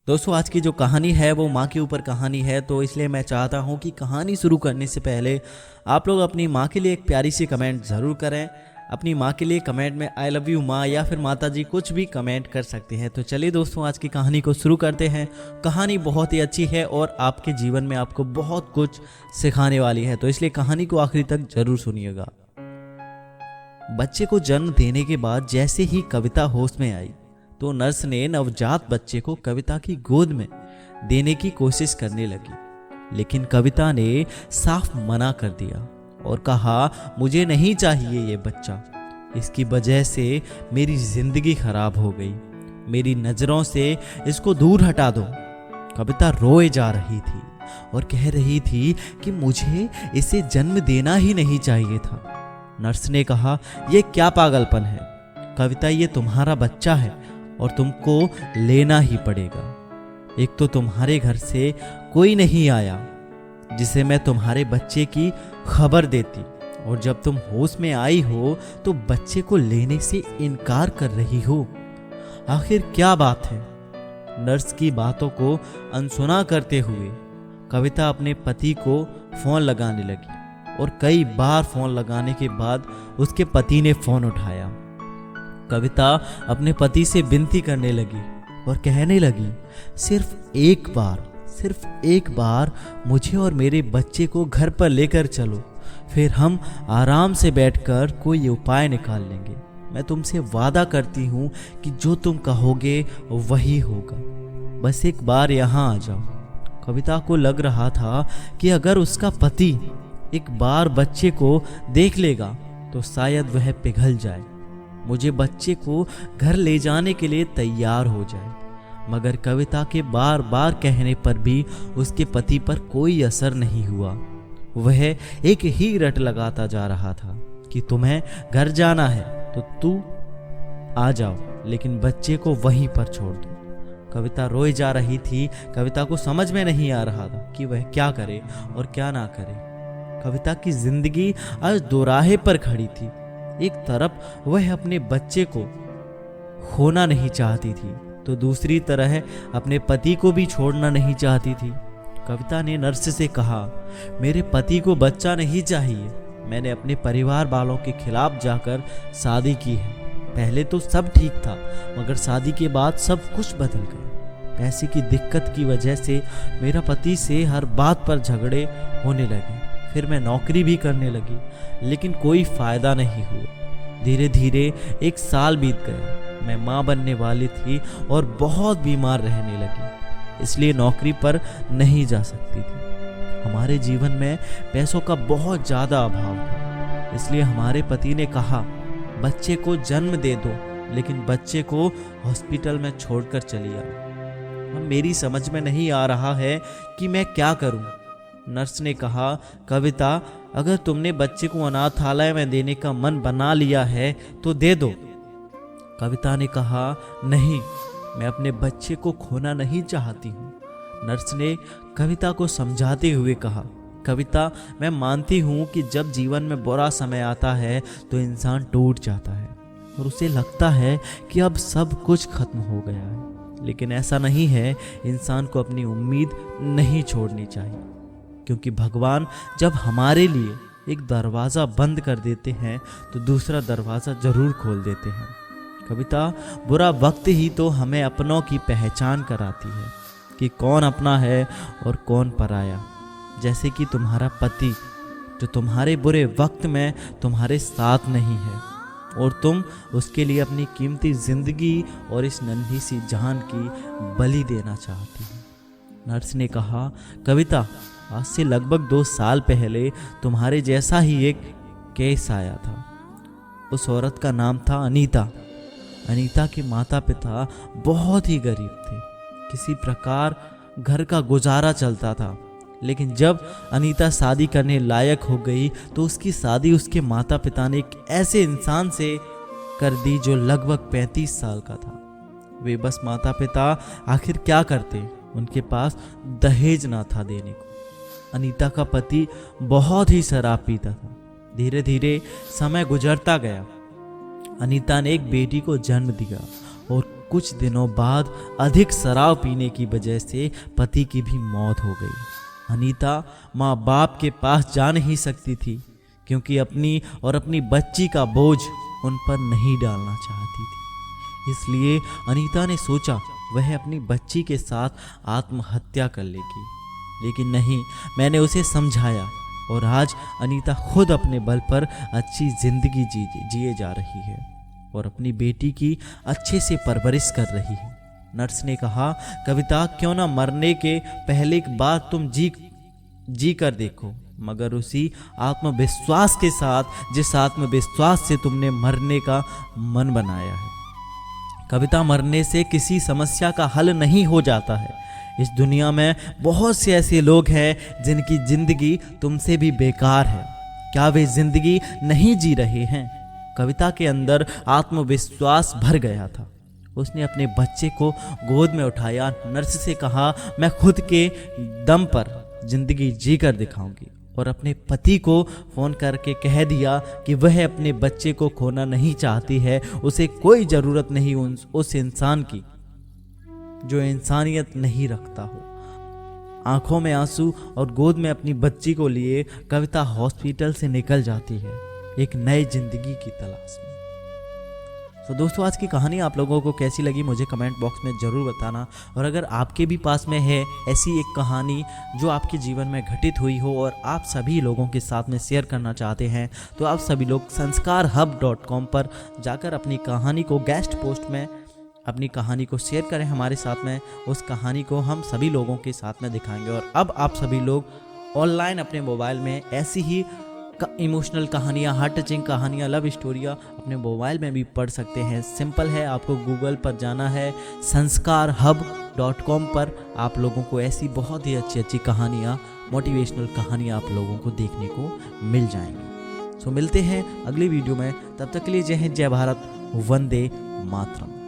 दोस्तों आज की जो कहानी है वो माँ के ऊपर कहानी है, तो इसलिए मैं चाहता हूँ कि कहानी शुरू करने से पहले आप लोग अपनी माँ के लिए एक प्यारी सी कमेंट ज़रूर करें। अपनी माँ के लिए कमेंट में आई लव यू माँ या फिर माता जी कुछ भी कमेंट कर सकते हैं। तो चलिए दोस्तों आज की कहानी को शुरू करते हैं। कहानी बहुत ही अच्छी है और आपके जीवन में आपको बहुत कुछ सिखाने वाली है, तो इसलिए कहानी को आखिरी तक जरूर सुनिएगा। बच्चे को जन्म देने के बाद जैसे ही कविता होश में आई तो नर्स ने नवजात बच्चे को कविता की गोद में देने की कोशिश करने लगी, लेकिन कविता ने साफ मना कर दिया और कहा, मुझे नहीं चाहिए ये बच्चा। इसकी वजह से मेरी जिंदगी खराब हो गई। मेरी नजरों से इसको दूर हटा दो। कविता रोए जा रही थी और कह रही थी कि मुझे इसे जन्म देना ही नहीं चाहिए था। नर्स ने कहा, यह क्या पागलपन है कविता, ये तुम्हारा बच्चा है और तुमको लेना ही पड़ेगा। एक तो तुम्हारे घर से कोई नहीं आया जिसे मैं तुम्हारे बच्चे की खबर देती, और जब तुम होश में आई हो तो बच्चे को लेने से इनकार कर रही हो। आखिर क्या बात है? नर्स की बातों को अनसुना करते हुए कविता अपने पति को फोन लगाने लगी और कई बार फोन लगाने के बाद उसके पति ने फोन उठाया। कविता अपने पति से विनती करने लगी और कहने लगी, सिर्फ एक बार मुझे और मेरे बच्चे को घर पर लेकर चलो, फिर हम आराम से बैठकर कोई उपाय निकाल लेंगे। मैं तुमसे वादा करती हूँ कि जो तुम कहोगे वही होगा। बस एक बार यहाँ आ जाओ। कविता को लग रहा था कि अगर उसका पति एक बार बच्चे को देख लेगा तो शायद वह पिघल जाए, मुझे बच्चे को घर ले जाने के लिए तैयार हो जाए। मगर कविता के बार बार कहने पर भी उसके पति पर कोई असर नहीं हुआ। वह एक ही रट लगाता जा रहा था कि तुम्हें घर जाना है तो तू आ जाओ, लेकिन बच्चे को वहीं पर छोड़ दो। कविता रोए जा रही थी। कविता को समझ में नहीं आ रहा था कि वह क्या करे और क्या ना करे। कविता की जिंदगी आज दोराहे पर खड़ी थी। एक तरफ वह अपने बच्चे को खोना नहीं चाहती थी तो दूसरी तरह अपने पति को भी छोड़ना नहीं चाहती थी। कविता ने नर्स से कहा, मेरे पति को बच्चा नहीं चाहिए। मैंने अपने परिवार वालों के खिलाफ जाकर शादी की है। पहले तो सब ठीक था, मगर शादी के बाद सब कुछ बदल गया। पैसे की दिक्कत की वजह से मेरा पति से हर बात पर झगड़े होने लगे। फिर मैं नौकरी भी करने लगी, लेकिन कोई फायदा नहीं हुआ। धीरे धीरे एक साल बीत गया। मैं माँ बनने वाली थी और बहुत बीमार रहने लगी, इसलिए नौकरी पर नहीं जा सकती थी। हमारे जीवन में पैसों का बहुत ज़्यादा अभाव था, इसलिए हमारे पति ने कहा, बच्चे को जन्म दे दो, लेकिन बच्चे को हॉस्पिटल में छोड़कर चली आओ। अब मेरी समझ में नहीं आ रहा है कि मैं क्या करूं। नर्स ने कहा, कविता, अगर तुमने बच्चे को अनाथालय में देने का मन बना लिया है तो दे दो। कविता ने कहा, नहीं, मैं अपने बच्चे को खोना नहीं चाहती हूँ। नर्स ने कविता को समझाते हुए कहा, कविता, मैं मानती हूँ कि जब जीवन में बुरा समय आता है तो इंसान टूट जाता है और उसे लगता है कि अब सब कुछ खत्म हो गया है, लेकिन ऐसा नहीं है। इंसान को अपनी उम्मीद नहीं छोड़नी चाहिए, क्योंकि भगवान जब हमारे लिए एक दरवाज़ा बंद कर देते हैं तो दूसरा दरवाज़ा जरूर खोल देते हैं। कविता, बुरा वक्त ही तो हमें अपनों की पहचान कराती है कि कौन अपना है और कौन पराया। जैसे कि तुम्हारा पति, जो तुम्हारे बुरे वक्त में तुम्हारे साथ नहीं है और तुम उसके लिए अपनी कीमती जिंदगी और इस नन्ही सी जान की बलि देना चाहती हो। नर्स ने कहा, कविता, आज से लगभग 2 साल पहले तुम्हारे जैसा ही एक केस आया था। उस औरत का नाम था अनीता। अनीता के माता पिता बहुत ही गरीब थे। किसी प्रकार घर का गुजारा चलता था, लेकिन जब अनीता शादी करने लायक हो गई तो उसकी शादी उसके माता पिता ने एक ऐसे इंसान से कर दी जो लगभग 35 साल का था। वे बस माता पिता आखिर क्या करते, उनके पास दहेज ना था देने को। अनीता का पति बहुत ही शराब पीता था। धीरे धीरे समय गुजरता गया। अनीता ने एक बेटी को जन्म दिया और कुछ दिनों बाद अधिक शराब पीने की वजह से पति की भी मौत हो गई। अनीता माँ बाप के पास जा नहीं सकती थी क्योंकि अपनी बच्ची का बोझ उन पर नहीं डालना चाहती थी। इसलिए अनीता ने सोचा वह अपनी बच्ची के साथ आत्महत्या कर लेगी, लेकिन नहीं, मैंने उसे समझाया और आज अनीता खुद अपने बल पर अच्छी जिंदगी जिए जा रही है और अपनी बेटी की अच्छे से परवरिश कर रही है। नर्स ने कहा, कविता क्यों ना मरने के पहले एक बार तुम जी कर देखो, मगर उसी आत्मविश्वास के साथ जिस आत्मविश्वास से तुमने मरने का मन बनाया है। कविता, मरने से किसी समस्या का हल नहीं हो जाता है। इस दुनिया में बहुत से ऐसे लोग हैं जिनकी जिंदगी तुमसे भी बेकार है। क्या वे जिंदगी नहीं जी रहे हैं? कविता के अंदर आत्मविश्वास भर गया था। उसने अपने बच्चे को गोद में उठाया, नर्स से कहा, मैं खुद के दम पर जिंदगी जी कर दिखाऊंगी, और अपने पति को फ़ोन करके कह दिया कि वह अपने बच्चे को खोना नहीं चाहती है। उसे कोई ज़रूरत नहीं उस इंसान की जो इंसानियत नहीं रखता हो। आंखों में आंसू और गोद में अपनी बच्ची को लिए कविता हॉस्पिटल से निकल जाती है एक नई जिंदगी की तलाश में। तो दोस्तों, आज की कहानी आप लोगों को कैसी लगी मुझे कमेंट बॉक्स में ज़रूर बताना। और अगर आपके भी पास में है ऐसी एक कहानी जो आपके जीवन में घटित हुई हो और आप सभी लोगों के साथ में शेयर करना चाहते हैं, तो आप सभी लोग sanskarhub.com पर जाकर अपनी कहानी को गेस्ट पोस्ट में अपनी कहानी को शेयर करें हमारे साथ में। उस कहानी को हम सभी लोगों के साथ में दिखाएंगे। और अब आप सभी लोग ऑनलाइन अपने मोबाइल में ऐसी ही इमोशनल कहानियाँ, हार्ट टचिंग कहानियाँ, लव स्टोरियाँ अपने मोबाइल में भी पढ़ सकते हैं। सिंपल है, आपको गूगल पर जाना है, sanskarhub.com पर आप लोगों को ऐसी बहुत ही अच्छी अच्छी कहानियाँ, मोटिवेशनल कहानियाँ आप लोगों को देखने को मिल जाएंगी। सो मिलते हैं अगली वीडियो में, तब तक के लिए जय हिंद, जय भारत, वंदे मातरम।